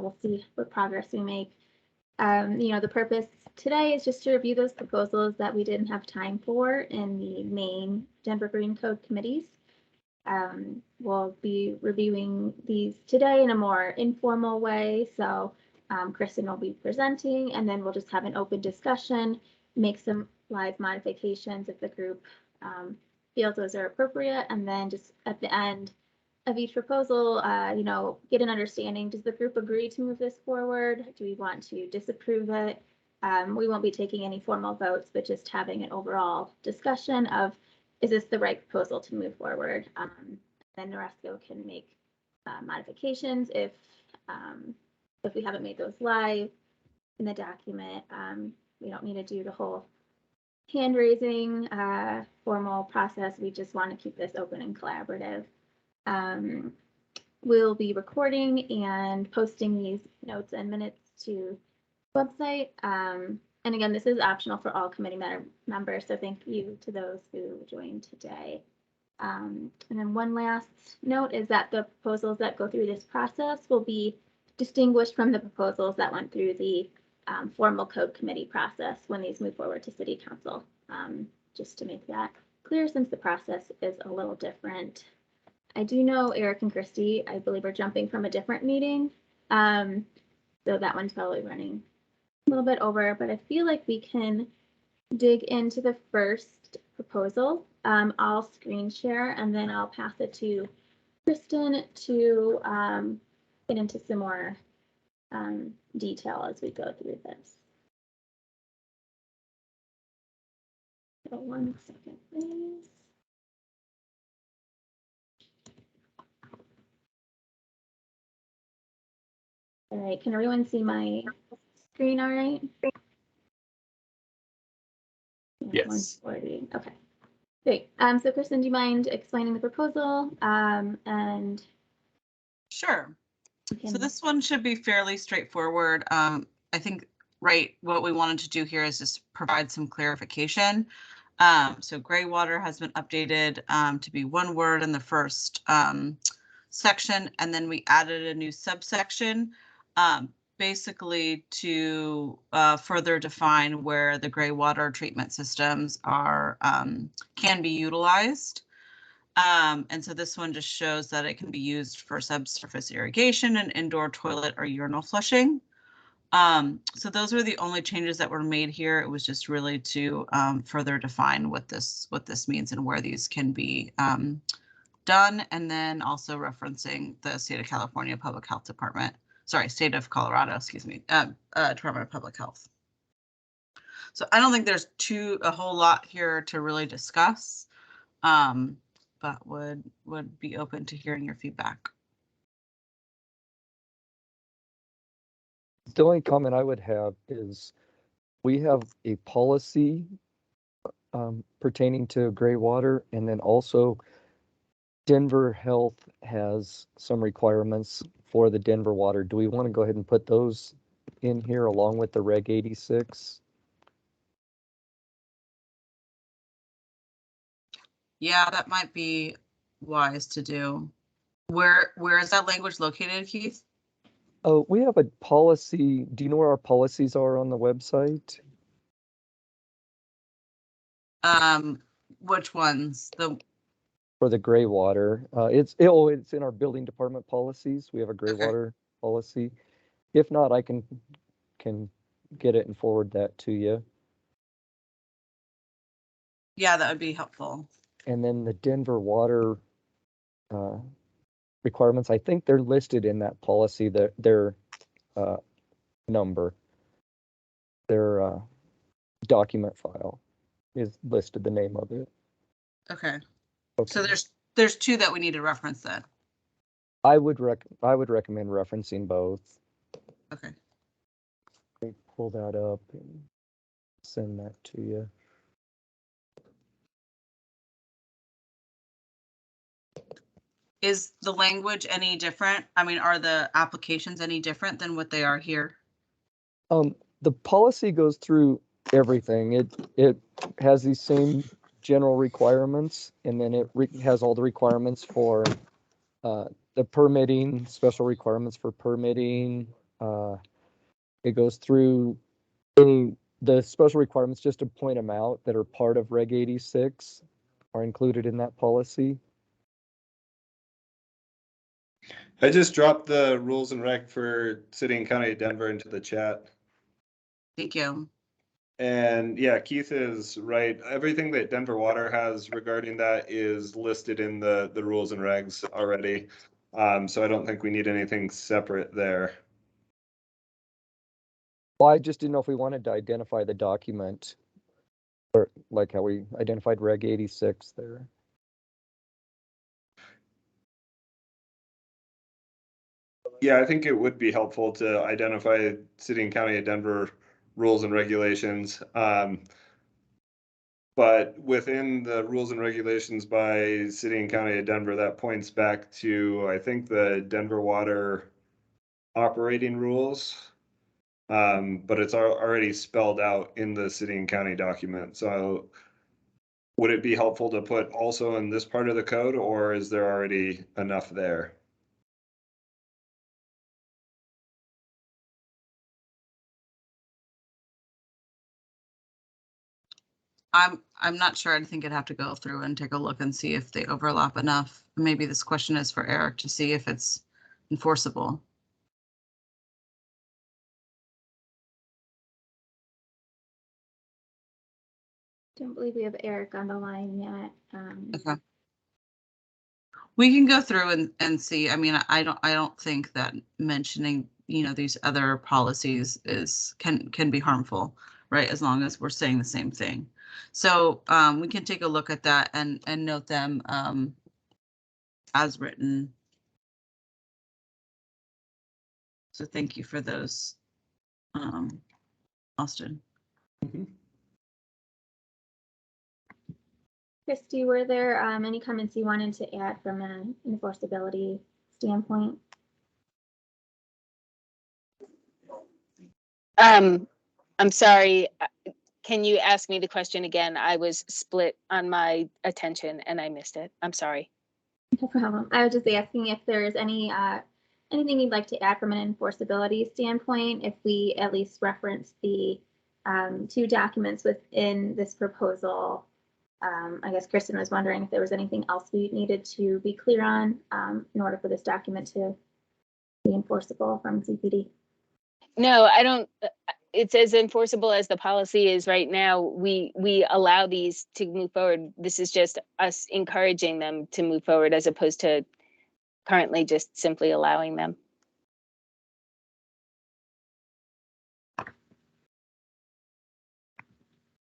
we'll see what progress we make. The purpose today is just to review those proposals that we didn't have time for in the main Denver Green Code committees. We'll be reviewing these today in a more informal way. So Kristen will be presenting, and then we'll just have an open discussion, make some live modifications if the group feels those are appropriate, and then just at the end of each proposal, get an understanding. Does the group agree to move this forward? Do we want to disapprove it? We won't be taking any formal votes, but just having an overall discussion of, is this the right proposal to move forward? Then Noresco can make modifications if we haven't made those live in the document. We don't need to do the whole hand raising formal process. We just want to keep this open and collaborative. We'll be recording and posting these notes and minutes to the website. And again, this is optional for all committee members, so thank you to those who joined today. And then one last note is that the proposals that go through this process will be distinguished from the proposals that went through the formal code committee process when these move forward to City Council, just to make that clear since the process is a little different. I do know Eric and Christy, I believe, are jumping from a different meeting. So that one's probably running a little bit over, but I feel like we can dig into the first proposal. I'll screen share and then I'll pass it to Kristen to get into some more detail as we go through this. So 1 second, please. All right, can everyone see my screen all right? Yes. 140. Okay, great. So Kristen, do you mind explaining the proposal? And sure. So this one should be fairly straightforward. I think what we wanted to do here is just provide some clarification. So gray water has been updated to be one word in the first section, and then we added a new subsection basically to further define where the gray water treatment systems are can be utilized. And so this one just shows that it can be used for subsurface irrigation and indoor toilet or urinal flushing. So those were the only changes that were made here. It was just really to further define what this means and where these can be done, and then also referencing the State of California Public Health Department. Sorry, State of Colorado, excuse me, Department of Public Health. So I don't think there's a whole lot here to really discuss, but would be open to hearing your feedback. The only comment I would have is we have a policy pertaining to gray water, and then also Denver Health has some requirements for the Denver water. Do we want to go ahead and put those in here along with the Reg 86? Yeah, that might be wise to do. Where is that language located, Keith? Oh, we have a policy. Do you know where our policies are on the website? Which ones? For the gray water. It's in our building department policies. We have a gray water policy. If not, I can get it and forward that to you. Yeah, that would be helpful. And then the Denver water requirements, I think they're listed in that policy, their number, their document file is listed, the name of it. Okay. So there's two that we need to reference then. I would recommend referencing both. Okay. Let me pull that up and send that to you. Is the language any different? I mean, are the applications any different than what they are here? The policy goes through everything. It has these same general requirements, and then it has all the requirements for the permitting, special requirements for permitting. It goes through the special requirements, just to point them out, that are part of Reg 86 are included in that policy. I just dropped the rules and reg for City and County of Denver into the chat. Thank you. And yeah, Keith is right. Everything that Denver Water has regarding that is listed in the rules and regs already. So I don't think we need anything separate there. Well, I just didn't know if we wanted to identify the document, or like how we identified Reg 86 there. Yeah, I think it would be helpful to identify City and County of Denver rules and regulations. But within the rules and regulations by City and County of Denver, that points back to, I think, the Denver Water operating rules. But it's already spelled out in the City and County document. So would it be helpful to put also in this part of the code, or is there already enough there? I'm not sure. I think I'd have to go through and take a look and see if they overlap enough. Maybe this question is for Eric to see if it's enforceable. Don't believe we have Eric on the line yet. Okay. We can go through and see. I mean, I don't think that mentioning, you know, these other policies can be harmful, right? As long as we're saying the same thing. So we can take a look at that and note them as written. So thank you for those, Austin. Mm-hmm. Christy, were there any comments you wanted to add from an enforceability standpoint? I'm sorry. Can you ask me the question again? I was split on my attention and I missed it. I'm sorry. No problem. I was just asking if there's any anything you'd like to add from an enforceability standpoint, if we at least reference the two documents within this proposal. I guess Kristen was wondering if there was anything else we needed to be clear on in order for this document to be enforceable from CPD. No, I don't. It's as enforceable as the policy is right now. We allow these to move forward. This is just us encouraging them to move forward as opposed to currently just simply allowing them.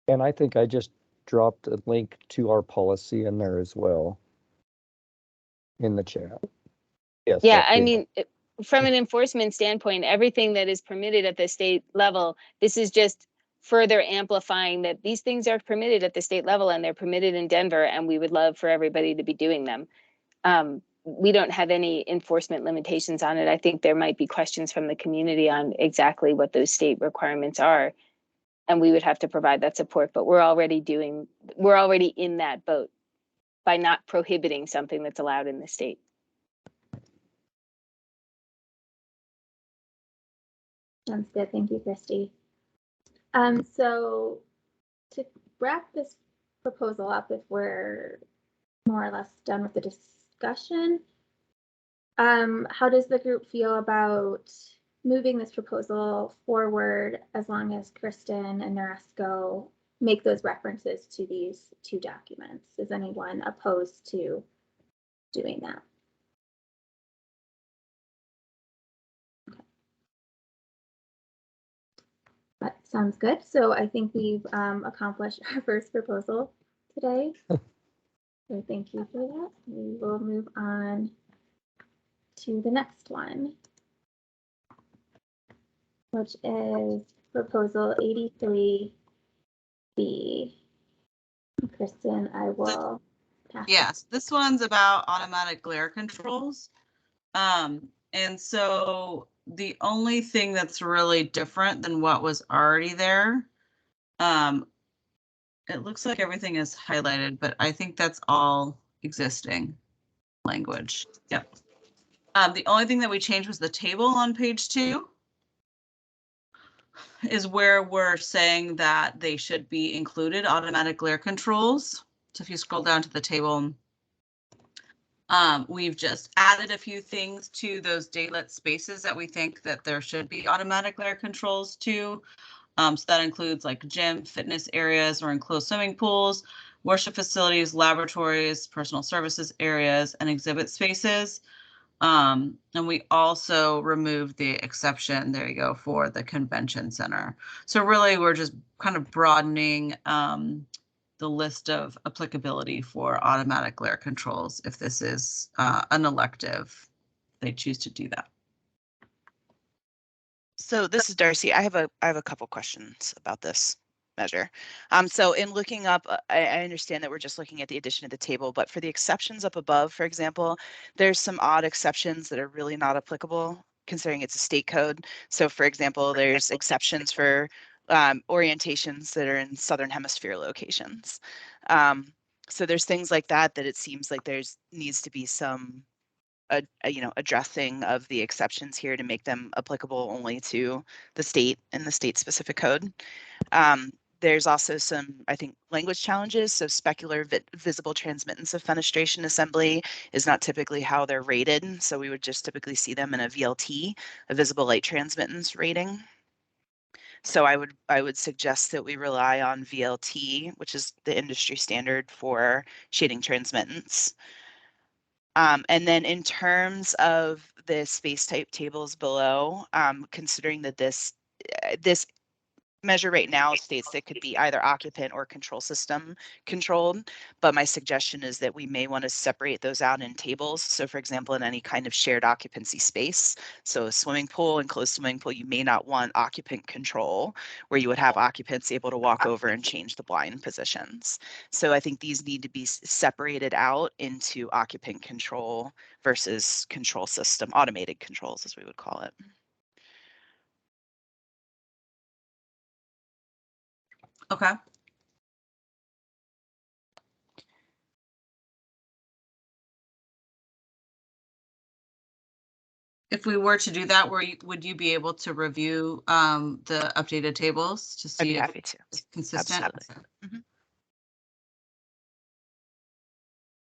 And I think I just dropped a link to our policy in there as well in the chat. Yes. Yeah, I mean, from an enforcement standpoint, everything that is permitted at the state level, this is just further amplifying that these things are permitted at the state level and they're permitted in Denver, and we would love for everybody to be doing them. We don't have any enforcement limitations on it. I think there might be questions from the community on exactly what those state requirements are, and we would have to provide that support, but we're already in that boat by not prohibiting something that's allowed in the state. Sounds good. Thank you, Christy. So to wrap this proposal up, if we're more or less done with the discussion, how does the group feel about moving this proposal forward as long as Kristen and Noresco make those references to these two documents? Is anyone opposed to doing that? That sounds good. So I think we've accomplished our first proposal today. So thank you for that. We will move on to the next one, which is proposal 83B. Kristen, I will pass. Yes, this one's about automatic glare controls. And so the only thing that's really different than what was already there, it looks like everything is highlighted, but I think that's all existing language. Yep. The only thing that we changed was the table on page 2 is where we're saying that they should be included, automatic glare controls. So if you scroll down to the table, we've just added a few things to those daylit spaces that we think that there should be automatic glare controls to. So that includes like gym, fitness areas, or enclosed swimming pools, worship facilities, laboratories, personal services areas, and exhibit spaces. And we also removed the exception, there you go, for the convention center. So really, we're just kind of broadening the list of applicability for automatic glare controls if this is an elective, they choose to do that. So this is Darcy. I have a couple questions about this measure. So in looking up, I understand that we're just looking at the addition of the table, but for the exceptions up above, for example, there's some odd exceptions that are really not applicable considering it's a state code. So for example, there's exceptions for orientations that are in Southern Hemisphere locations. So there's things like that it seems like there's needs to be some addressing of the exceptions here to make them applicable only to the state and the state specific code. There's also some, I think, language challenges. So specular visible transmittance of fenestration assembly is not typically how they're rated. So we would just typically see them in a VLT, a visible light transmittance rating. So I would suggest that we rely on VLT, which is the industry standard for shading transmittance. And then in terms of the space type tables below, considering that this measure right now states that it could be either occupant or control system controlled, but my suggestion is that we may want to separate those out in tables. So for example, in any kind of shared occupancy space, so a swimming pool, enclosed swimming pool, you may not want occupant control where you would have occupants able to walk over and change the blind positions. So I think these need to be separated out into occupant control versus control system, automated controls as we would call it. Okay. If we were to do that, would you be able to review the updated tables to see if happy to. it's consistent? Absolutely. Mm-hmm.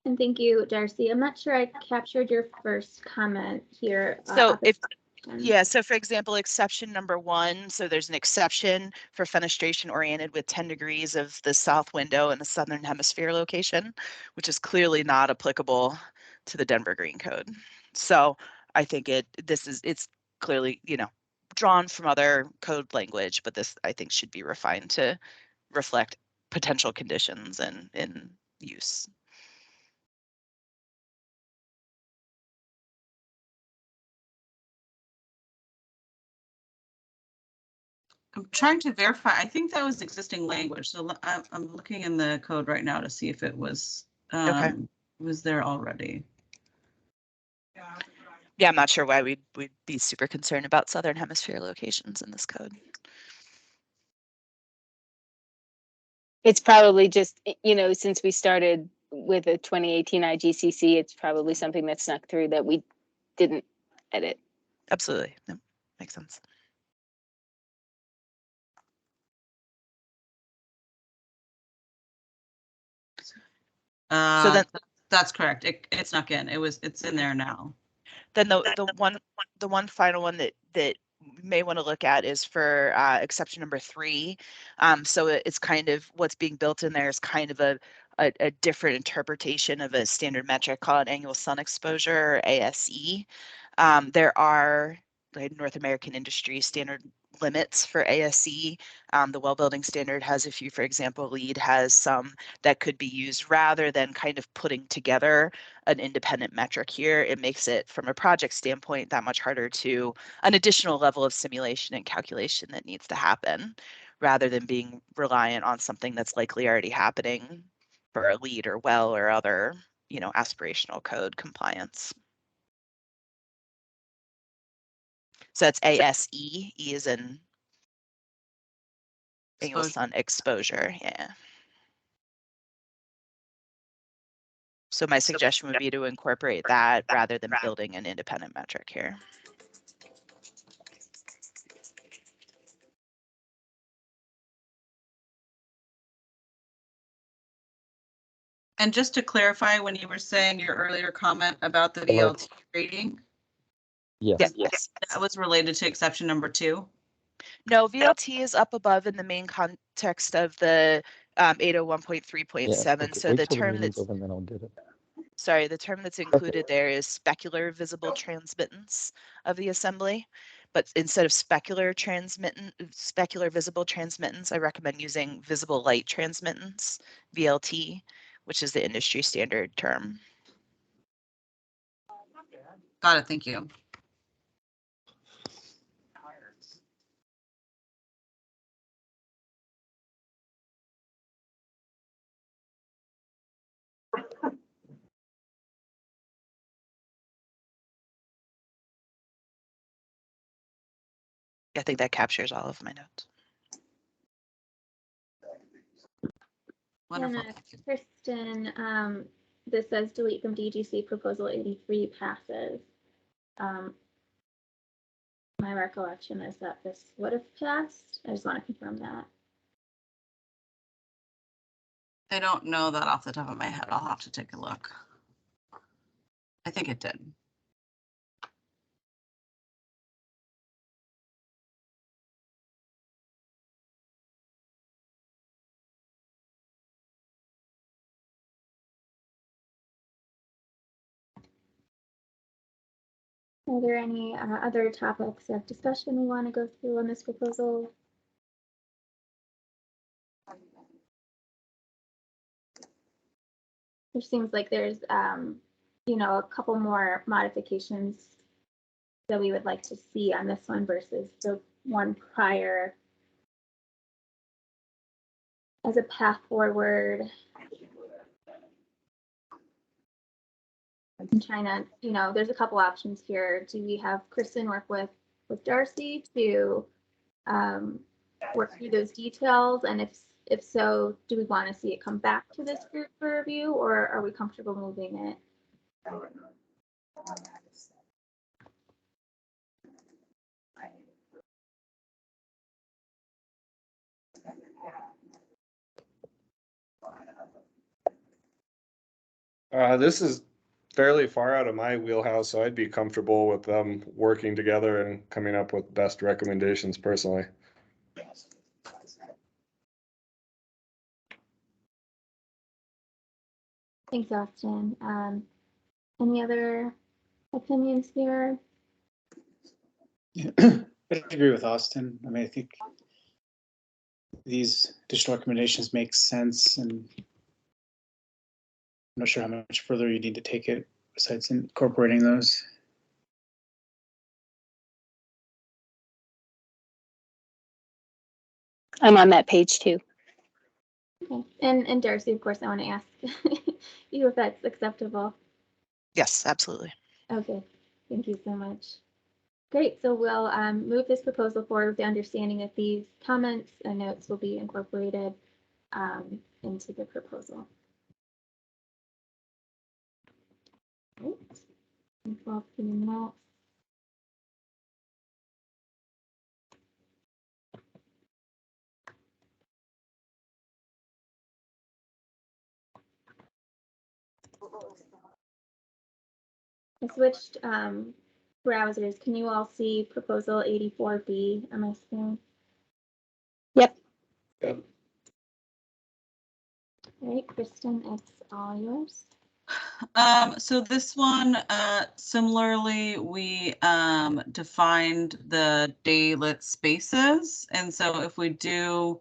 And thank you, Darcy. I'm not sure I captured your first comment here. So so for example, exception number 1, so there's an exception for fenestration oriented with 10 degrees of the south window in the Southern Hemisphere location, which is clearly not applicable to the Denver Green Code. So I think it's clearly, drawn from other code language, but this I think should be refined to reflect potential conditions and in use. I'm trying to verify. I think that was existing language. So I'm looking in the code right now to see if it was was there already. Yeah, I'm not sure why we'd be super concerned about Southern Hemisphere locations in this code. It's probably just, since we started with a 2018 IGCC, it's probably something that snuck through that we didn't edit. Absolutely. No, makes sense. So that's correct. It snuck in. It's in there now. Then the one final one that you may want to look at is for exception number 3. So it's kind of what's being built in there is kind of a different interpretation of a standard metric called annual sun exposure, or ASE. There are North American industry standard limits for ASE. The well building standard has a few, for example, LEED has some that could be used rather than kind of putting together an independent metric here. It makes it from a project standpoint that much harder to an additional level of simulation and calculation that needs to happen rather than being reliant on something that's likely already happening for a LEED or well or other, aspirational code compliance. So that's ASE, E is in annual sun exposure, yeah. So my suggestion would be to incorporate that rather than building an independent metric here. And just to clarify, when you were saying your earlier comment about the VLT rating, Yes. Yes. that was related to exception number 2? No, VLT is up above in the main context of the 801.3.7. Yeah, okay. So Wait the till the term meeting's that's over and then I'll get it. sorry, the term that's included there is specular visible transmittance of the assembly. But instead of specular visible transmittance, I recommend using visible light transmittance, VLT, which is the industry standard term. Got it. Thank you. I think that captures all of my notes. Wonderful. And Kristen, this says delete from DGC proposal 83 passes. My recollection is that this would have passed. I just want to confirm that. I don't know that off the top of my head. I'll have to take a look. I think it did. Are there any other topics of discussion we want to go through on this proposal? It seems like there's, you know, a couple more modifications that we would like to see on this one versus the one prior as a path forward. I'm trying to, you know, there's a couple options here. Do we have Kristen work with Darcy to work through those details? And if so, do we want to see it come back to this group for review, or are we comfortable moving it? This is fairly far out of my wheelhouse, so I'd be comfortable with them working together and coming up with best recommendations personally. Thanks, Austin. Any other opinions here? Yeah, I agree with Austin. I mean, I think these additional recommendations make sense, and I'm not sure how much further you need to take it besides incorporating those. I'm on that page too. Okay. And Darcy, of course, I want to ask you if that's acceptable. Yes, absolutely. Okay, thank you so much. Great, so we'll move this proposal forward with the understanding that these comments and notes will be incorporated into the proposal. Great. 12 minutes. I switched browsers. Can you all see proposal 84B on my screen? Yep. Yep. All right, Kristen, it's all yours. So this one, similarly, we defined the daylit spaces. And so if we do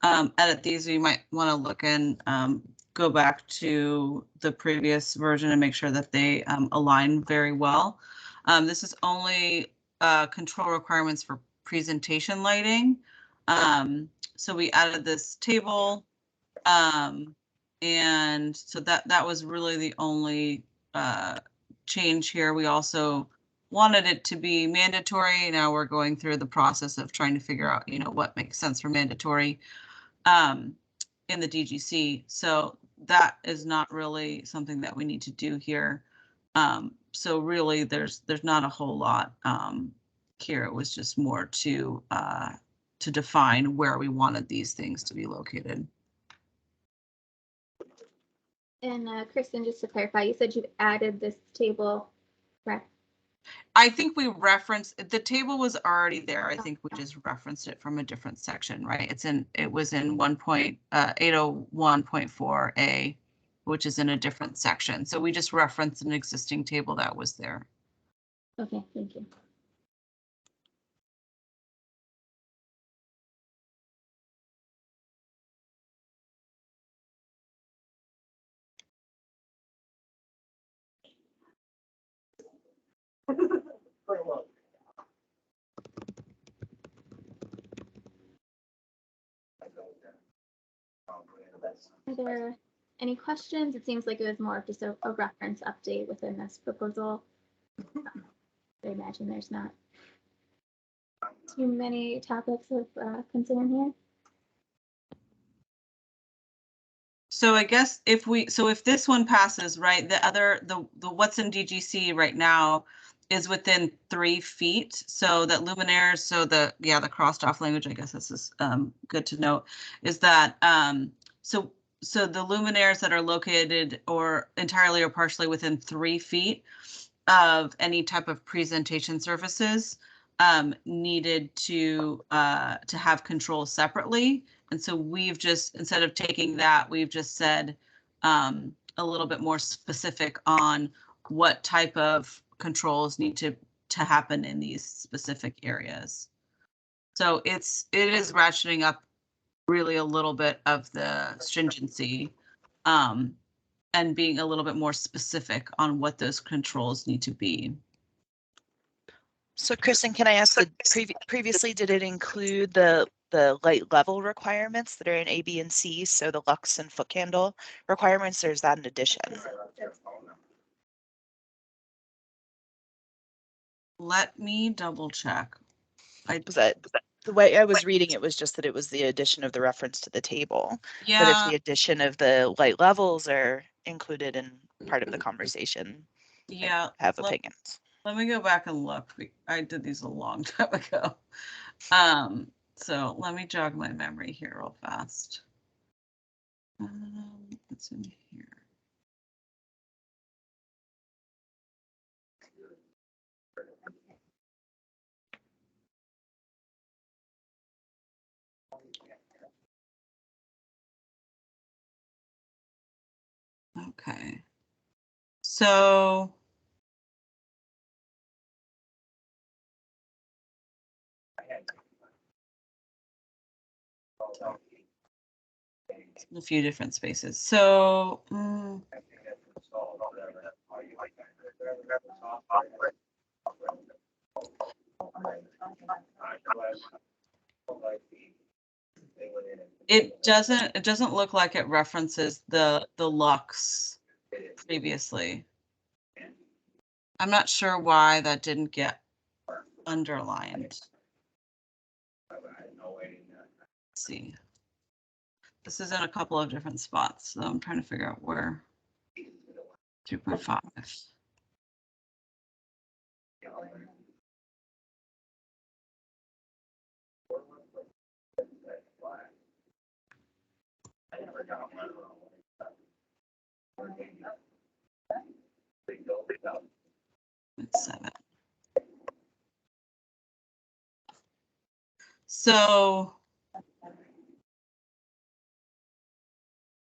edit these, we might want to look and go back to the previous version and make sure that they align very well. This is only control requirements for presentation lighting. So we added this table. And so that was really the only change here. We also wanted it to be mandatory. Now we're going through the process of trying to figure out, you know, what makes sense for mandatory in the DGC. So that is not really something that we need to do here. So really, there's not a whole lot here. It was just more to define where we wanted these things to be located. And Kristen, just to clarify, you said you've added this table, correct? I think we referenced, the table was already there. I think we just referenced it from a different section, right? It was in 801.4A, which is in a different section. So we just referenced an existing table that was there. Okay, thank you. Are there any questions? It seems like it was more of just a reference update within this proposal. I imagine there's not too many topics of concern here. So I guess if this one passes, right, the what's in DGC right now is within 3 feet. So that luminaires, so the crossed off language, I guess this is good to note, is that so the luminaires that are located or entirely or partially within 3 feet of any type of presentation surfaces needed to have control separately. And so we've just, instead of taking that, we've just said a little bit more specific on what type of controls need to happen in these specific areas. So it is ratcheting up really a little bit of the stringency and being a little bit more specific on what those controls need to be. So Kristen, can I ask, previously did it include the light level requirements that are in A, B, and C? So the lux and foot candle requirements, or is that an addition? Let me double check. The way I was reading it was just that it was the addition of the reference to the table. Yeah. But if the addition of the light levels are included in part of the conversation, yeah, I have opinions. Let me go back and look. I did these a long time ago. So let me jog my memory here real fast. It's in here. Okay. So a few different spaces. So it doesn't look like it references the lux previously. I'm not sure why that didn't get underlined. Let's see. This is in a couple of different spots, so I'm trying to figure out where. 2.5. It's 7. So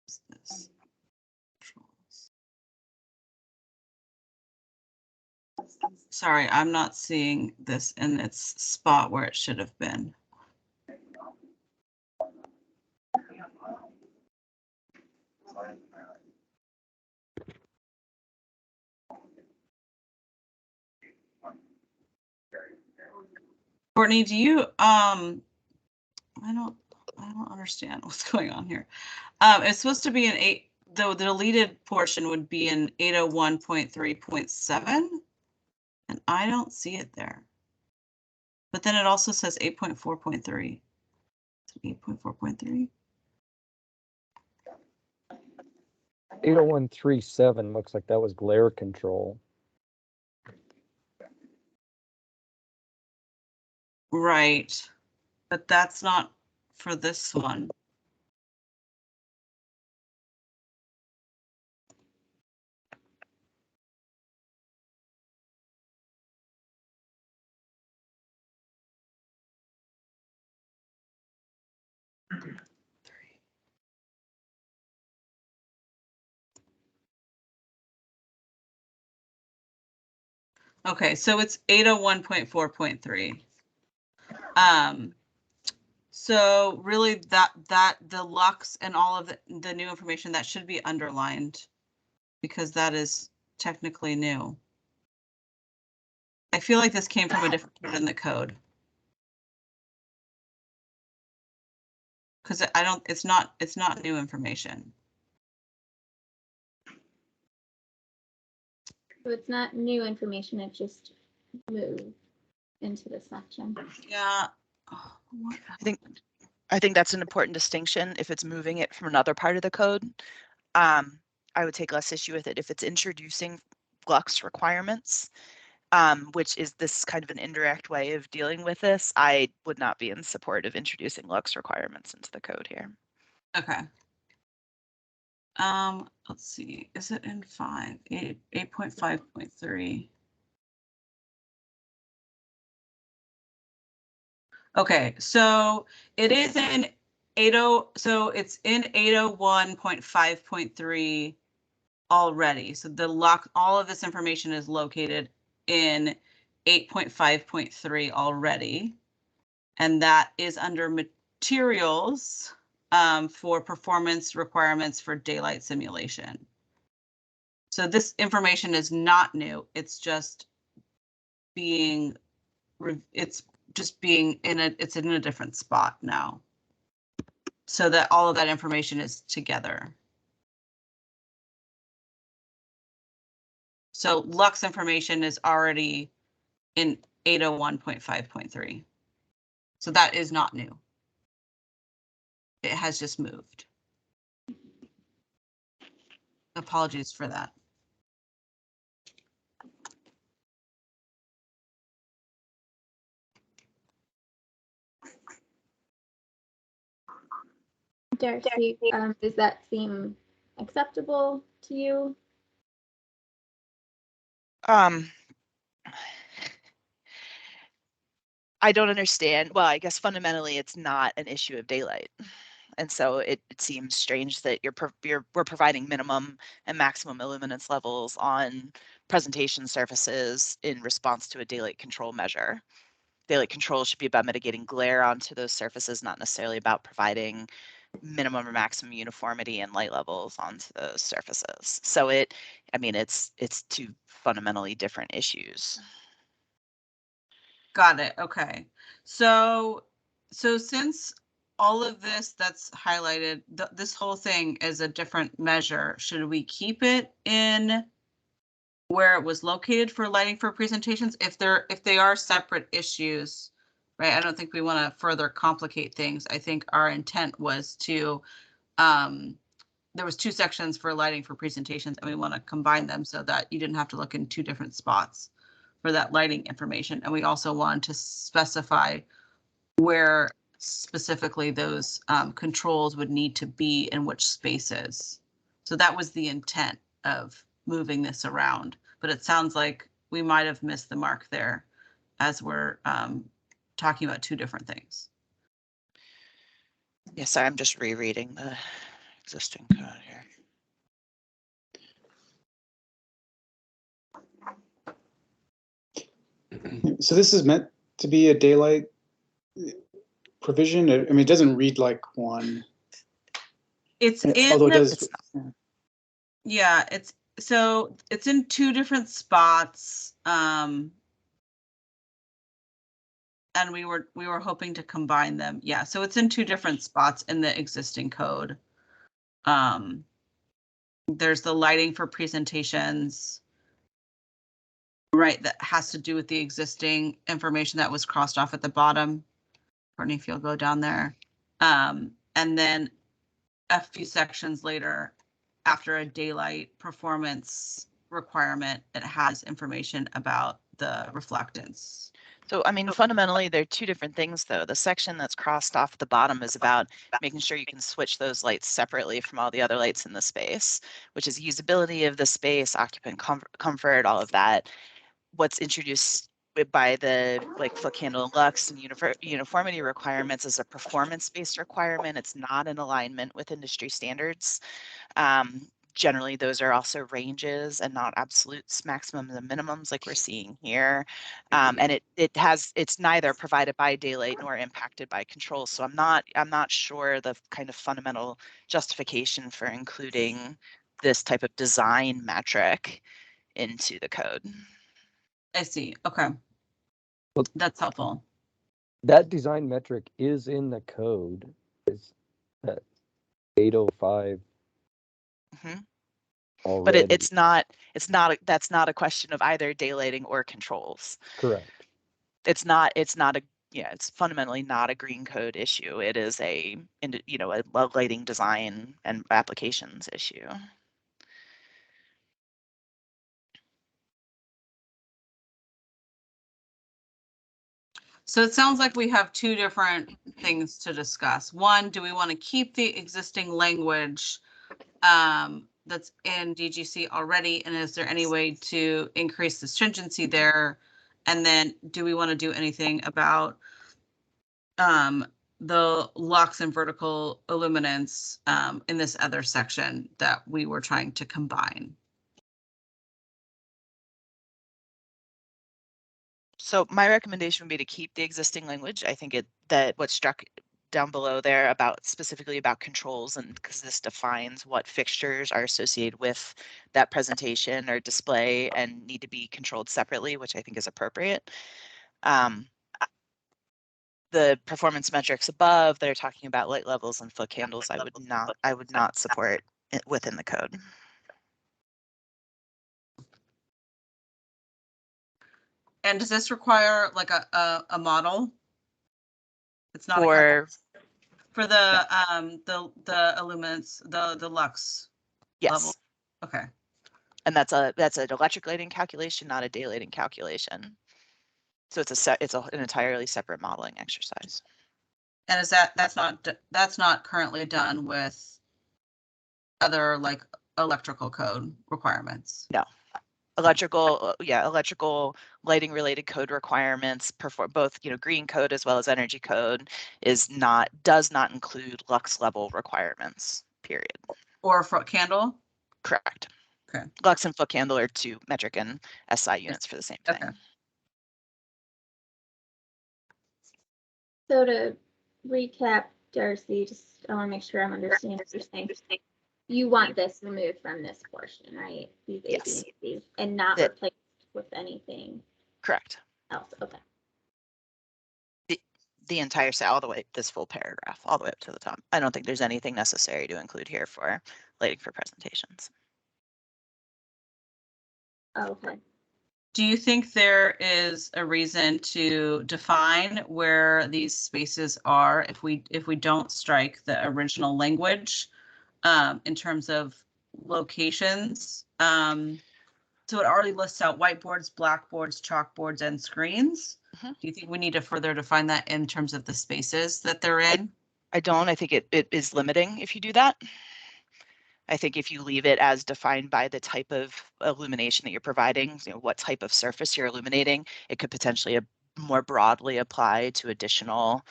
what's this? Sorry, I'm not seeing this in its spot where it should have been. Courtney, do you I don't understand what's going on here. It's supposed to be an 8, though the deleted portion would be in 801.3.7, and I don't see it there. But then it also says 8.4.3. 8.4.3. 80137 looks like that was glare control. Right, but that's not for this one. Okay, so it's 801.4.3. So really that the lux and all of the new information that should be underlined because that is technically new. I feel like this came from a different part in the code. Because it's not new information. So it's not new information, it just moved into this section. Yeah. I think that's an important distinction. If it's moving it from another part of the code, I would take less issue with it. If it's introducing Glux requirements, which is this kind of an indirect way of dealing with this, I would not be in support of introducing Glux requirements into the code here. Okay. Let's see, is it in 8.5.3? Okay, so it is in 80, so it's in 801.5.3 already. So all of this information is located in 8.5.3 already. And that is under materials for performance requirements for daylight simulation. So this information is not new. It's just being in a different spot now. So that all of that information is together. So Lux information is already in 801.5.3. So that is not new. It has just moved. Apologies for that. Darcy, does that seem acceptable to you? I don't understand. Well, I guess fundamentally it's not an issue of daylight. And so it seems strange that we're providing minimum and maximum illuminance levels on presentation surfaces in response to a daylight control measure. Daylight control should be about mitigating glare onto those surfaces, not necessarily about providing minimum or maximum uniformity and light levels onto those surfaces. So I mean, it's two fundamentally different issues. Got it. Okay. So since all of this that's highlighted, this whole thing is a different measure, should we keep it in where it was located for lighting for presentations? If they are separate issues, right? I don't think we want to further complicate things. I think our intent was to, there was 2 sections for lighting for presentations and we want to combine them so that you didn't have to look in 2 different spots for that lighting information. And we also wanted to specify where specifically those controls would need to be in which spaces. So that was the intent of moving this around, but it sounds like we might have missed the mark there as we're talking about 2 different things. Yes, I'm just rereading the existing code here. So this is meant to be a daylight provision. I mean, it doesn't read like one. It's although it does. Yeah, it's in 2 different spots. And we were hoping to combine them. Yeah, so it's in 2 different spots in the existing code. There's the lighting for presentations, right, that has to do with the existing information that was crossed off at the bottom. Courtney, if you'll go down there. And then a few sections later, after a daylight performance requirement, it has information about the reflectance. So, I mean, fundamentally, they're two different things, though. The section that's crossed off the bottom is about making sure you can switch those lights separately from all the other lights in the space, which is usability of the space, occupant comfort, all of that. What's introduced by the foot candle lux and uniformity requirements is a performance-based requirement. It's not in alignment with industry standards. Generally, those are also ranges and not absolutes, maximums and minimums like we're seeing here. And it's neither provided by daylight nor impacted by controls. So I'm not sure the kind of fundamental justification for including this type of design metric into the code. I see. Okay. Well, that's helpful. That design metric is in the code. Is that 805 already? But that's not a question of either daylighting or controls. Correct. It's fundamentally not a green code issue. It is a lighting design and applications issue. So it sounds like we have two different things to discuss. One, do we want to keep the existing language that's in DGC already? And is there any way to increase the stringency there? And then do we want to do anything about the lux and vertical illuminance in this other section that we were trying to combine? So my recommendation would be to keep the existing language. I think that what's struck down below there specifically about controls, and because this defines what fixtures are associated with that presentation or display and need to be controlled separately, which I think is appropriate. The performance metrics above that are talking about light levels and foot candles, I would not support it within the code. And does this require like a model? It's not for the illuminance, the lux level. Okay. And that's an electric lighting calculation, not a day lighting calculation. So it's an entirely separate modeling exercise. And is that's not currently done with other like electrical code requirements? No. Electrical lighting related code requirements, both green code as well as energy code, does not include lux level requirements, period. Or foot candle? Correct. Okay. Lux and foot candle are two metric and SI units for the same thing. Okay. So to recap, Darcy, I want to make sure I'm understanding what you're saying. You want this removed from this portion, right? These A, B, and C, and not replaced with anything. Correct. Else, okay. The entire set, all the way, this full paragraph, all the way up to the top. I don't think there's anything necessary to include here for lighting for presentations. Okay. Do you think there is a reason to define where these spaces are if we don't strike the original language in terms of locations? So it already lists out whiteboards, blackboards, chalkboards, and screens. Do you think we need to further define that in terms of the spaces that they're in? I don't. I think it is limiting if you do that. I think if you leave it as defined by the type of illumination that you're providing, what type of surface you're illuminating, it could potentially more broadly apply to additional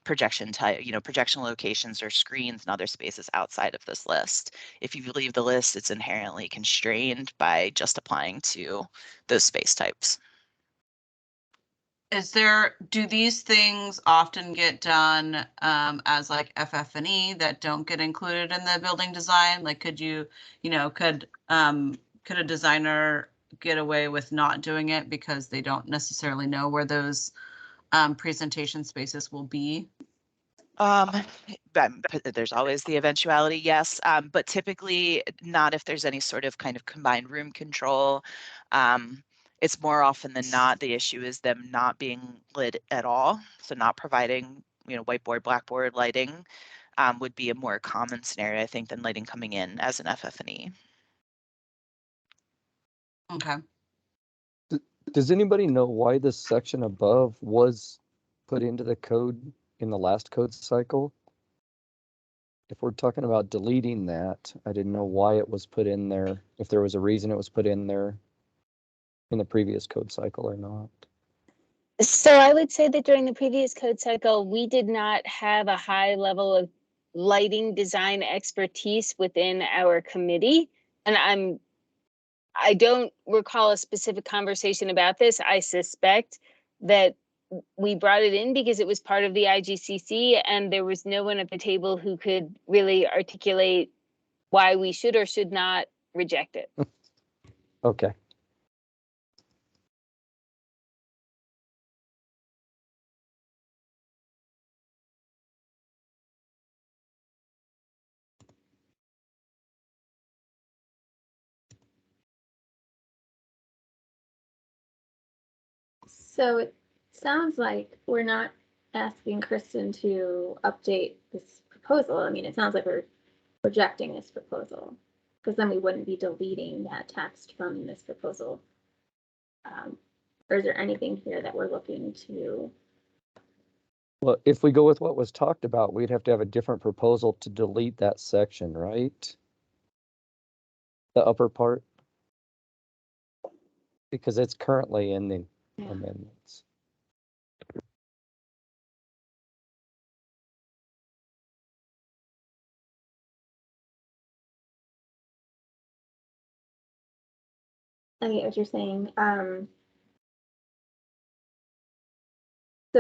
projection type, projection locations or screens and other spaces outside of this list. If you leave the list, it's inherently constrained by just applying to those space types. Do these things often get done as like FF&E that don't get included in the building design? Like, could a designer get away with not doing it because they don't necessarily know where those presentation spaces will be? There's always the eventuality, yes, but typically not if there's any sort of kind of combined room control. It's more often than not, the issue is them not being lit at all. So not providing, whiteboard, blackboard lighting. would be a more common scenario, I think, than lighting coming in as an FF&E. Okay. Does anybody know why this section above was put into the code in the last code cycle? If we're talking about deleting that, I didn't know why it was put in there, if there was a reason it was put in there in the previous code cycle or not. So I would say that during the previous code cycle, we did not have a high level of lighting design expertise within our committee. And I don't recall a specific conversation about this. I suspect that we brought it in because it was part of the IGCC and there was no one at the table who could really articulate why we should or should not reject it. Okay. So it sounds like we're not asking Kristen to update this proposal. I mean, it sounds like we're rejecting this proposal, because then we wouldn't be deleting that text from this proposal. Or is there anything here that we're looking to? Well, if we go with what was talked about, we'd have to have a different proposal to delete that section, right? The upper part? Because it's currently in the amendments. I get what you're saying. So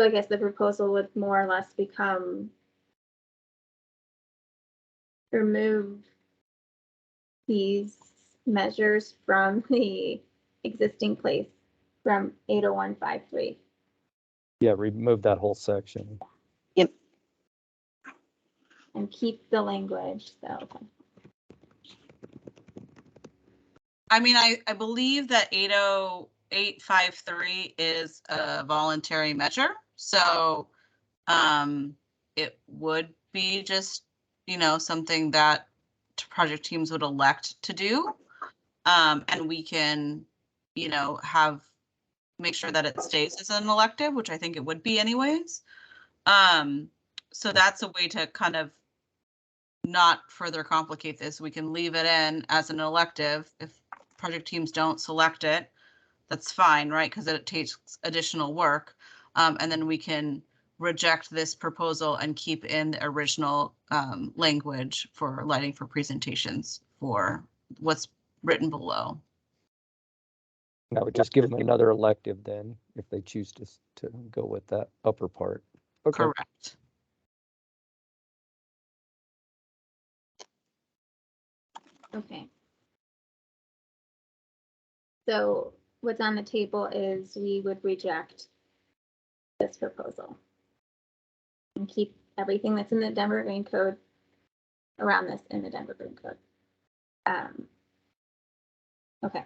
I guess the proposal would more or less become remove these measures from the existing place from 80153. Yeah, remove that whole section. Yep. And keep the language, so. Okay. I mean, I believe that 80853 is a voluntary measure. So it would be just, something that project teams would elect to do. And we can, make sure that it stays as an elective, which I think it would be anyways. So that's a way to kind of not further complicate this. We can leave it in as an elective. If project teams don't select it, that's fine, right? Because it takes additional work. And then we can reject this proposal and keep in the original language for lighting for presentations for what's written below. That would just give them another elective then, if they choose to go with that upper part. Okay. Correct. Okay. So what's on the table is we would reject this proposal and keep everything that's in the Denver Green Code around this in the Denver Green Code. Okay.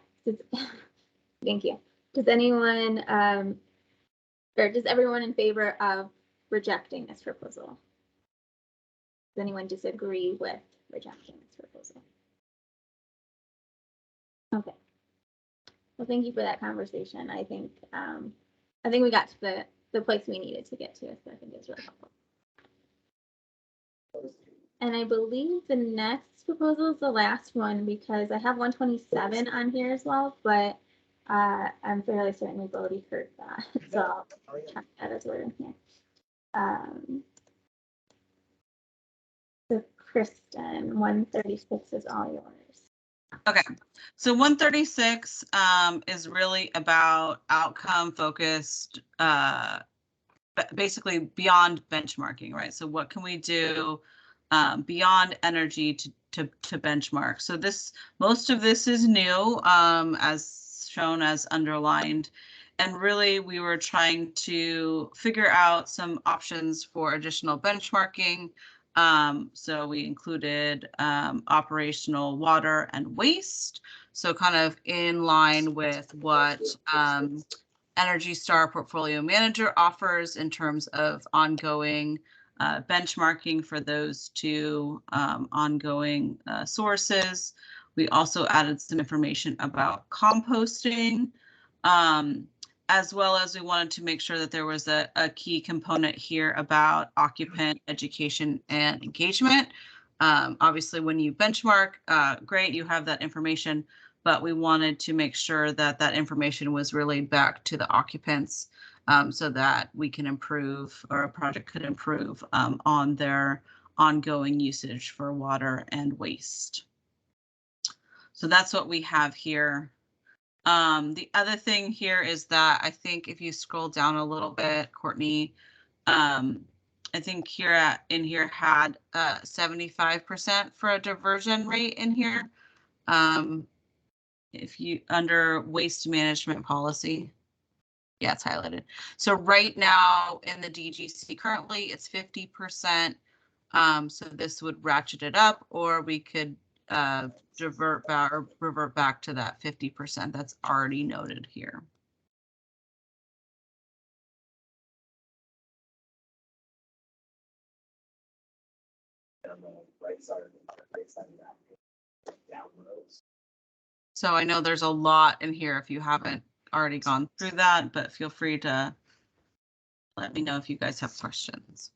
Thank you. Does anyone, or does everyone in favor of rejecting this proposal? Does anyone disagree with rejecting this proposal? Okay. Well, thank you for that conversation. I think we got to the place we needed to get to, so I think it's really helpful. And I believe the next proposal is the last one because I have 127 on here as well, but I'm fairly certain we've already heard that. So I'll check that as we're in here. So Kristen, 136 is all yours. Okay, so 136 is really about outcome focused, basically beyond benchmarking, right? So what can we do beyond energy to benchmark? So most of this is new, as shown as underlined. And really, we were trying to figure out some options for additional benchmarking. So we included operational water and waste. So kind of in line with what Energy Star Portfolio Manager offers in terms of ongoing benchmarking for those two ongoing sources. We also added some information about composting, as well as we wanted to make sure that there was a key component here about occupant education and engagement. Obviously, when you benchmark, great, you have that information, but we wanted to make sure that that information was relayed back to the occupants so that we can improve, or a project could improve on their ongoing usage for water and waste. So that's what we have here. The other thing here is that I think if you scroll down a little bit, Courtney, I think here in here had 75% for a diversion rate in here. If you under waste management policy, yeah, it's highlighted. So right now in the DGC currently it's 50%. So this would ratchet it up, or we could revert back to that 50% that's already noted here. So I know there's a lot in here if you haven't already gone through that, but feel free to let me know if you guys have questions.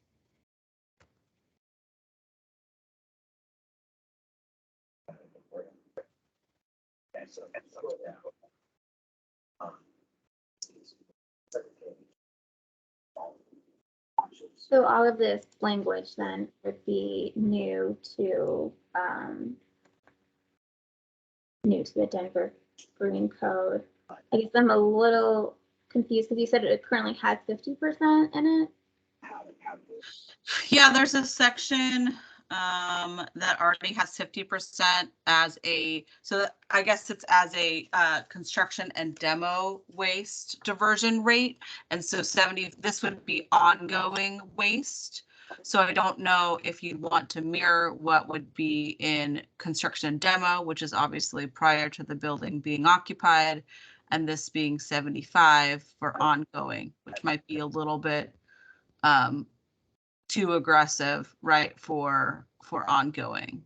So all of this language then would be new to the Denver Green Code. I guess I'm a little confused because you said it currently has 50% in it. Yeah, there's a section that already has 50% as a, so I guess it's as a construction and demo waste diversion rate. And so 70, this would be ongoing waste. So I don't know if you'd want to mirror what would be in construction and demo, which is obviously prior to the building being occupied, and this being 75 for ongoing, which might be a little bit too aggressive, right, for ongoing.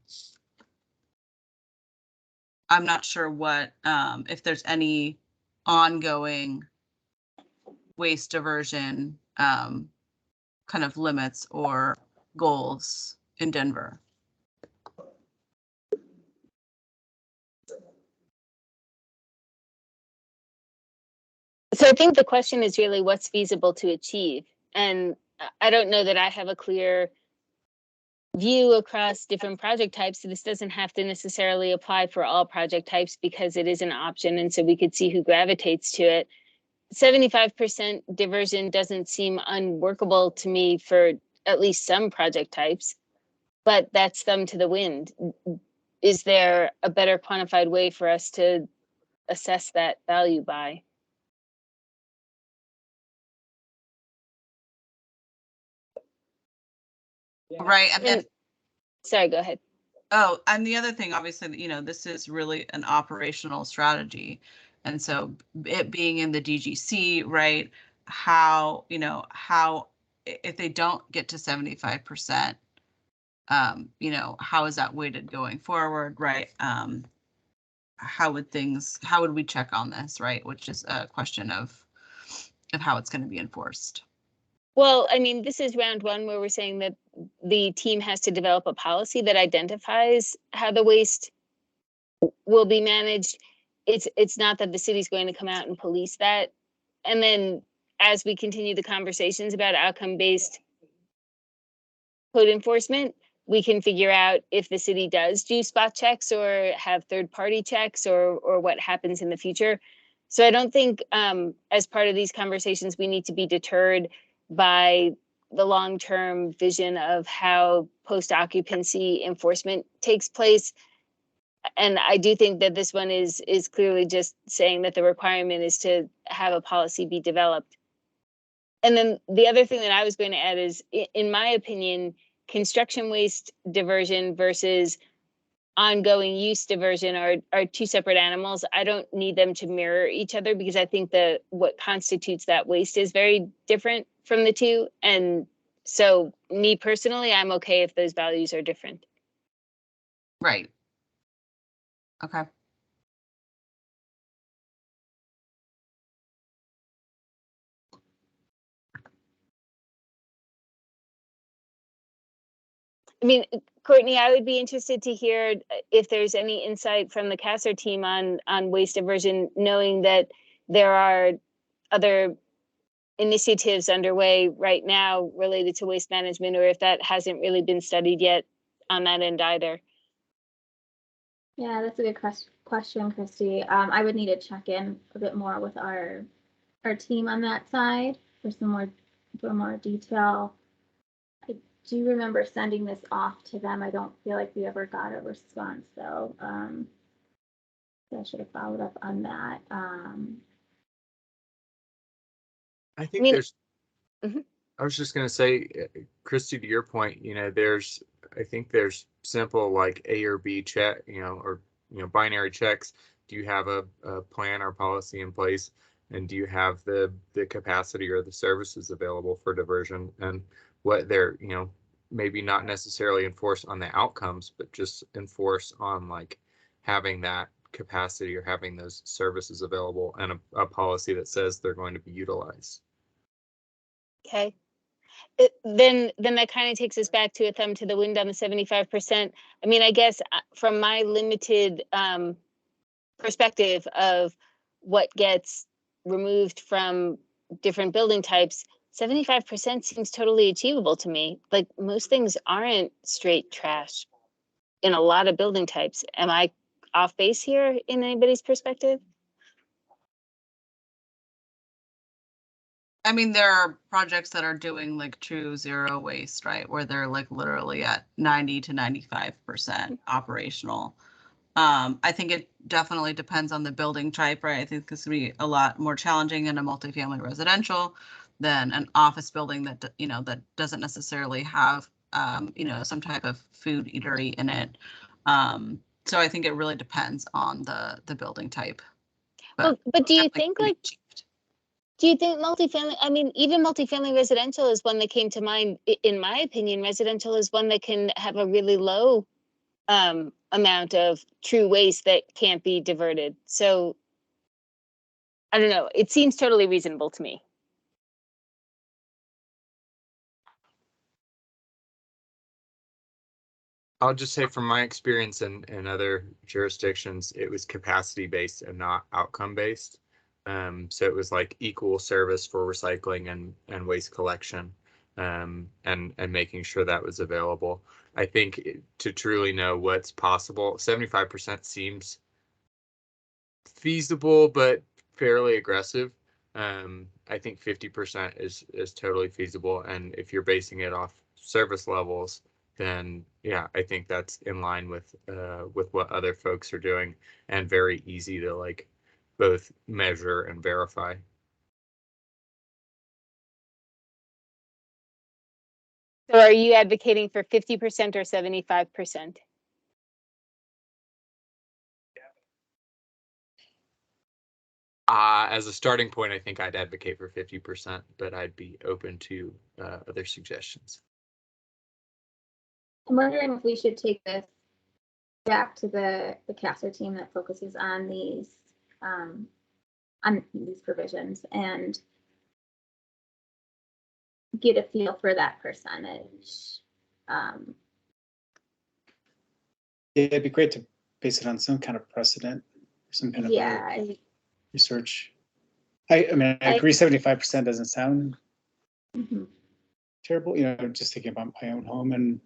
I'm not sure what if there's any ongoing waste diversion kind of limits or goals in Denver. So I think the question is really what's feasible to achieve. And I don't know that I have a clear view across different project types. So this doesn't have to necessarily apply for all project types because it is an option. And so we could see who gravitates to it. 75% diversion doesn't seem unworkable to me for at least some project types, but that's thumb to the wind. Is there a better quantified way for us to assess that value by? Right. And then, sorry, go ahead. Oh, and the other thing, obviously, you know, this is really an operational strategy. And so it being in the DGC, right, how, you know, how, if they don't get to 75%, you know, how is that weighted going forward, right? How would we check on this, right? Which is a question of how it's going to be enforced. Well, I mean, this is round one where we're saying that the team has to develop a policy that identifies how the waste will be managed. It's not that the city's going to come out and police that. And then as we continue the conversations about outcome-based code enforcement, we can figure out if the city does do spot checks or have third-party checks or what happens in the future. So I don't think as part of these conversations, we need to be deterred by the long-term vision of how post-occupancy enforcement takes place. And I do think that this one is clearly just saying that the requirement is to have a policy be developed. And then the other thing that I was going to add is, in my opinion, construction waste diversion versus ongoing use diversion are two separate animals. I don't need them to mirror each other because I think that what constitutes that waste is very different from the two. And So me personally, I'm okay if those values are different. Right. Okay. I mean, Courtney, I would be interested to hear if there's any insight from the CASR team on waste diversion, knowing that there are other initiatives underway right now related to waste management, or if that hasn't really been studied yet on that end either. Yeah, that's a good question, Christy. I would need to check in a bit more with our team on that side for more detail. I do remember sending this off to them. I don't feel like we ever got a response though. So I should have followed up on that. I think mean- there's, Mhm. I was just going to say, Christy, to your point, I think there's simple like A or B check, or, binary checks. Do you have a plan or policy in place? And do you have the capacity or the services available for diversion? And what they're, maybe not necessarily enforce on the outcomes, but just enforce on like having that capacity or having those services available, and a policy that says they're going to be utilized. Okay. Then that kind of takes us back to a thumb to the wind on the 75%. I mean, I guess from my limited perspective of what gets removed from different building types, 75% seems totally achievable to me. Like most things aren't straight trash in a lot of building types. Am I off base here in anybody's perspective? I mean, there are projects that are doing like true zero waste, right? Where they're like literally at 90 to 95% operational. I think it definitely depends on the building type, right? I think this would be a lot more challenging in a multifamily residential than an office building that, that doesn't necessarily have, some type of food eatery in it. So I think it really depends on the building type. But do you think like, do you think multifamily, I mean, even multifamily residential is one that came to mind. In my opinion, residential is one that can have a really low amount of true waste that can't be diverted. So I don't know, it seems totally reasonable to me. I'll just say from my experience in other jurisdictions, it was capacity based and not outcome based. So it was like equal service for recycling and waste collection, and making sure that was available. I think to truly know what's possible, 75% seems feasible but fairly aggressive. I think 50% is totally feasible, and if you're basing it off service levels, then yeah, I think that's in line with what other folks are doing, and very easy to like both measure and verify. So are you advocating for 50% or 75%? As a starting point, I think I'd advocate for 50%, but I'd be open to other suggestions. I'm wondering if we should take this back to the CASR team that focuses on these provisions and get a feel for that percentage. Yeah, it'd be great to base it on some kind of precedent, some kind of research. I mean, I agree 75% doesn't sound terrible, just thinking about my own home and,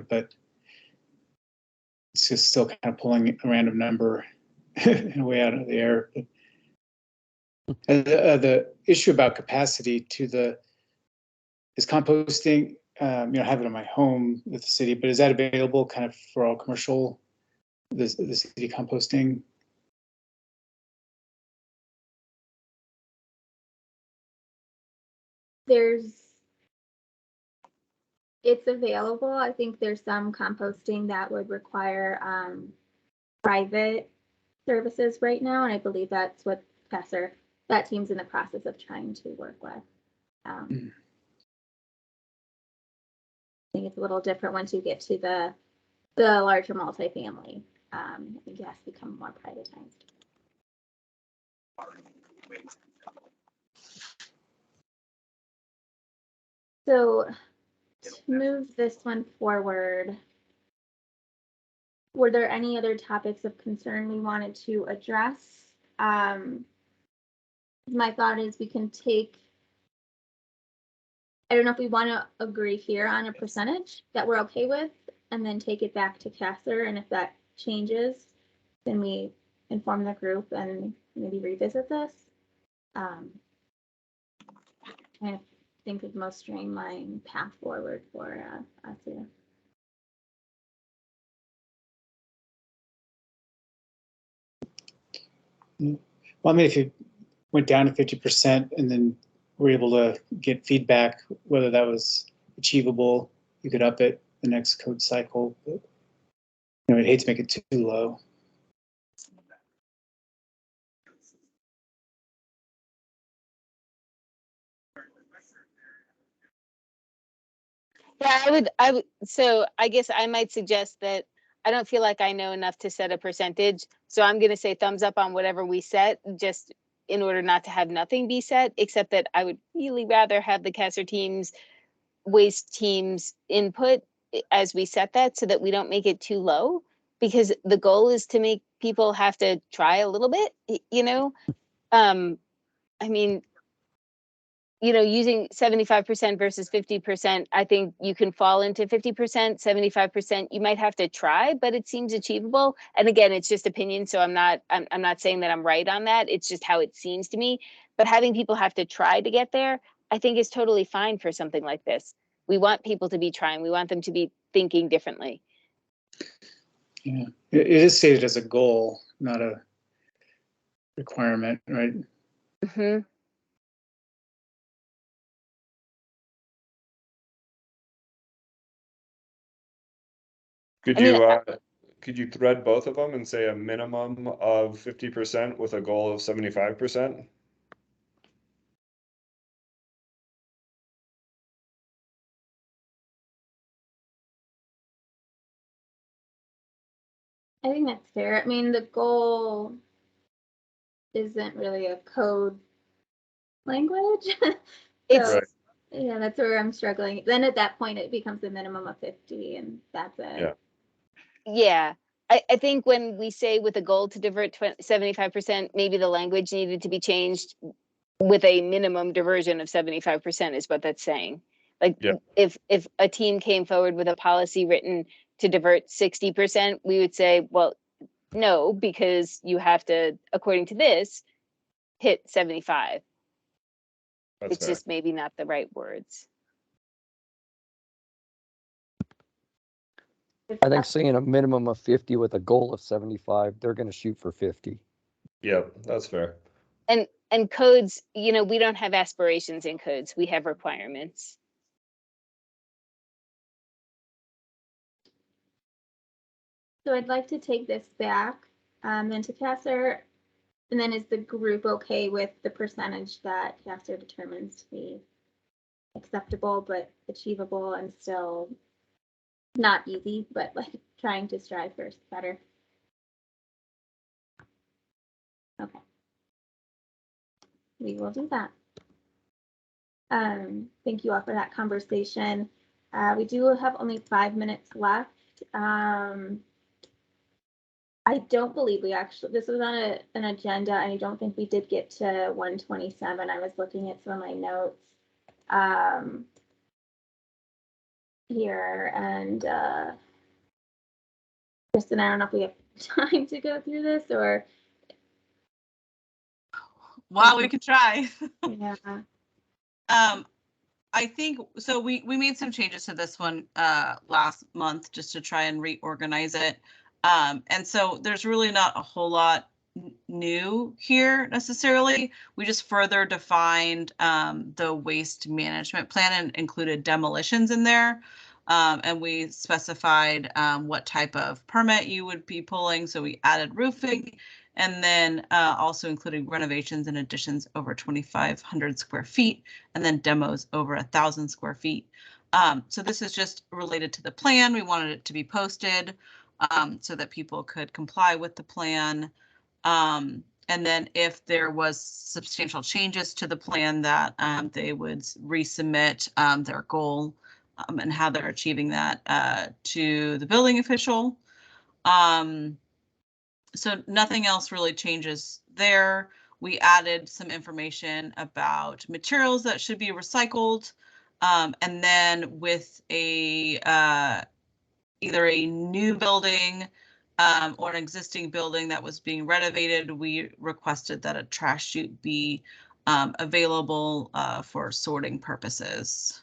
but it's just still kind of pulling a random number in a way out of the air. But the issue about capacity is composting, I have it in my home with the city, but is that available kind of for all commercial, the city composting? It's available. I think there's some composting that would require private services right now, and I believe that's what that team's in the process of trying to work with. think it's a little different once you get to the larger multifamily. I think it has to become more privatized. So to move this one forward, were there any other topics of concern we wanted to address? My thought is we can take, I don't know if we want to agree here on a percentage that we're okay with, and then take it back to CASR, and if that changes, then we inform the group and maybe revisit this. I think of the most streamlined path forward for us here. Well, I mean, if you went down to 50% and then were able to get feedback, whether that was achievable, you could up it the next code cycle. But, you know, I'd hate to make it too low. Yeah, I would, so I guess I might suggest that I don't feel like I know enough to set a percentage. So I'm gonna say thumbs up on whatever we set, just in order not to have nothing be set, except that I would really rather have the CASR teams, waste teams input as we set that, so that we don't make it too low, because the goal is to make people have to try a little bit, you know? I mean, you know, using 75% versus 50%, I think you can fall into 50%, 75%, you might have to try, but it seems achievable. And again, it's just opinion, so I'm not saying that I'm right on that. It's just how it seems to me. But having people have to try to get there, I think is totally fine for something like this. We want people to be trying. We want them to be thinking differently. Yeah, it is stated as a goal, not a requirement, right? Mm-hmm. Could you thread both of them and say a minimum of 50% with a goal of 75%? I think that's fair. I mean, the goal isn't really a code language. So, Right. yeah, that's where I'm struggling. Then at that point, it becomes a minimum of 50, and that's it. Yeah. Yeah. I think when we say with a goal to divert 75%, maybe the language needed to be changed with a minimum diversion of 75% is what that's saying. Like, Yeah. if a team came forward with a policy written to divert 60%, we would say, well, no, because you have to, according to this, hit 75. That's It's fair. just maybe not the right words. I think saying a minimum of 50 with a goal of 75, they're going to shoot for 50. Yeah, that's fair. And codes, you know, we don't have aspirations in codes. We have requirements. So I'd like to take this back into CASR, and then is the group okay with the percentage that CASR determines to be acceptable but achievable and still not easy, but like trying to strive for better? Okay. We will do that. Thank you all for that conversation. We do have only 5 minutes left. I don't believe we actually, this was on an agenda. I don't think we did get to 127. I was looking at some of my notes here, and Kristen, I don't know if we have time to go through this, or Wow, we could try. yeah. I think so. We made some changes to this one last month just to try and reorganize it. And so there's really not a whole lot new here necessarily. We just further defined the waste management plan and included demolitions in there. And we specified what type of permit you would be pulling. So we added roofing, and then also including renovations and additions over 2,500 square feet, and then demos over 1,000 square feet. So this is just related to the plan. We wanted it to be posted so that people could comply with the plan. And then if there was substantial changes to the plan, that they would resubmit their goal and how they're achieving that to the building official. So nothing else really changes there. We added some information about materials that should be recycled. And then with a either a new building or an existing building that was being renovated, we requested that a trash chute be available for sorting purposes.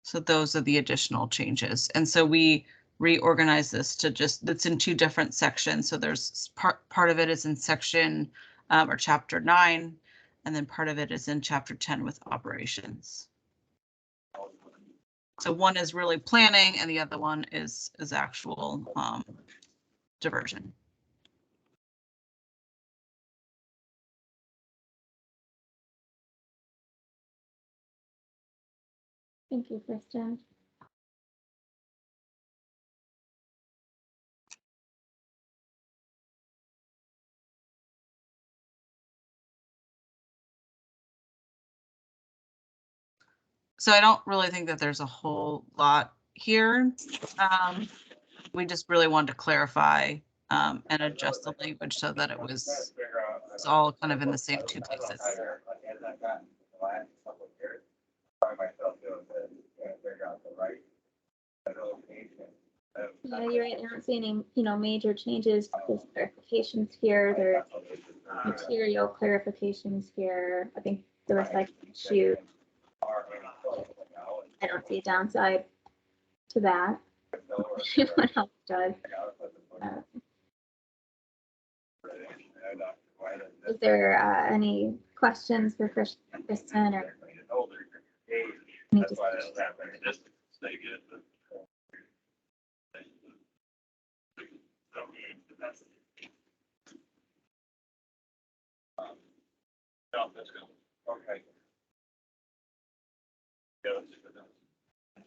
So those are the additional changes. And so we reorganize this to just, it's in 2 different sections. So there's part of it is in section or chapter 9, and then part of it is in chapter 10 with operations. So one is really planning and the other one is actual diversion. Thank you, Kristen. So I don't really think that there's a whole lot here. We just really wanted to clarify and adjust the language so that it was all kind of in the same 2 places. Yeah, you're right. I don't see any, major changes. There's clarifications here. There's material clarifications here. I think the recycling chute. I don't see a downside to that. Everyone else does. Is there any questions for Kristen or any discussion?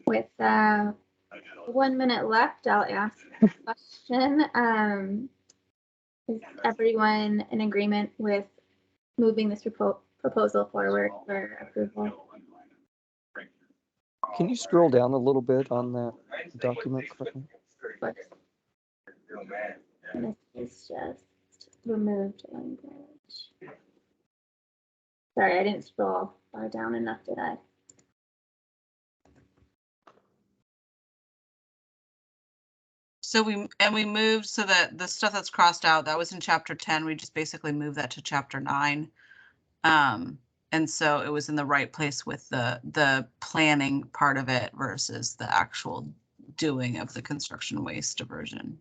With 1 minute left, I'll ask a question. Is everyone in agreement with moving this proposal forward for approval? Can you scroll down a little bit on that document? And this is just removed language. Sorry, I didn't scroll far down enough, did I? So we moved so that the stuff that's crossed out, that was in chapter 10, we just basically moved that to chapter 9. And so it was in the right place with the planning part of it versus the actual doing of the construction waste diversion.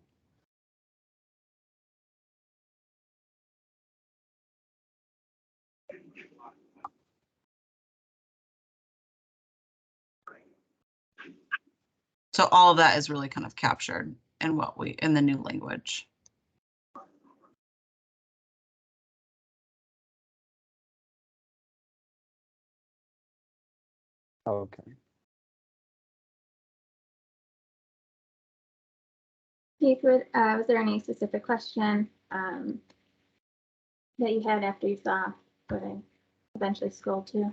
So all of that is really kind of captured in what in the new language. Okay. Keith, was there any specific question that you had after you saw what I eventually scrolled to?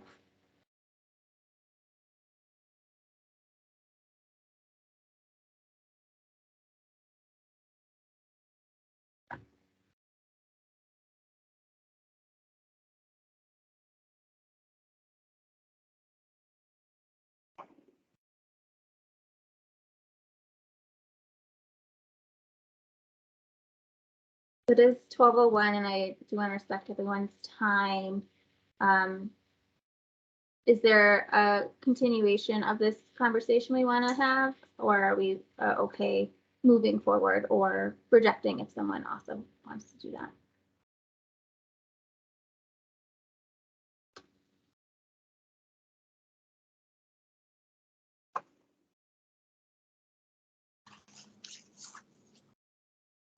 It is 12:01 and I do want to respect everyone's time. Is there a continuation of this conversation we want to have, or are we okay moving forward or rejecting if someone also wants to do that?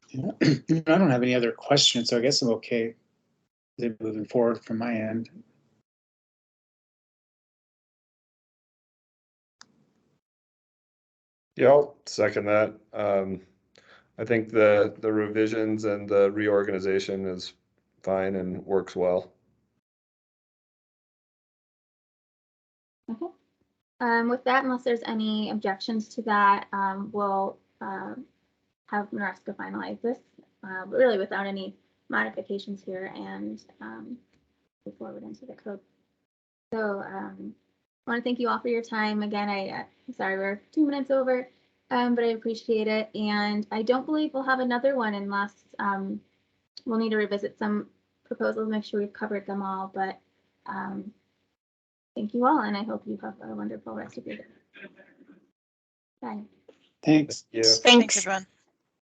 Yeah. I don't have any other questions, so I guess I'm okay with it moving forward from my end. Yeah, I'll second that. I think the revisions and the reorganization is fine and works well. Okay. With that, unless there's any objections to that, we'll have Maresca finalize this, but really without any modifications here, and move forward into the code. So I want to thank you all for your time. Again, I'm sorry we're 2 minutes over, but I appreciate it. And I don't believe we'll have another one unless we'll need to revisit some proposals, make sure we've covered them all. But thank you all, and I hope you have a wonderful rest of your day. Bye. Thanks. Yeah. Thanks, everyone.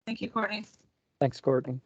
Thank you, Courtney. Thanks, Courtney.